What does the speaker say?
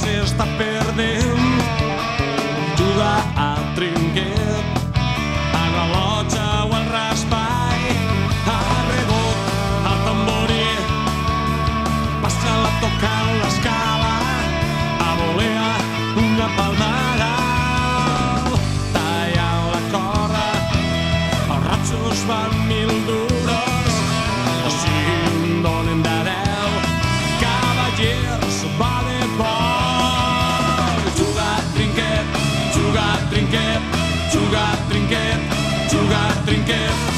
s'està perdent. Juga al trinquet, al rellotge o al raspall, ha rebut el tamborí, passa-la tocant l'escala, a volea una palmada, tallant la corda, els ratxos van 1000 duros, o sigui en donen de 10, cavallers va de bo. Juga a trinquet, juga a trinquet, juga a trinquet, juga a trinquet.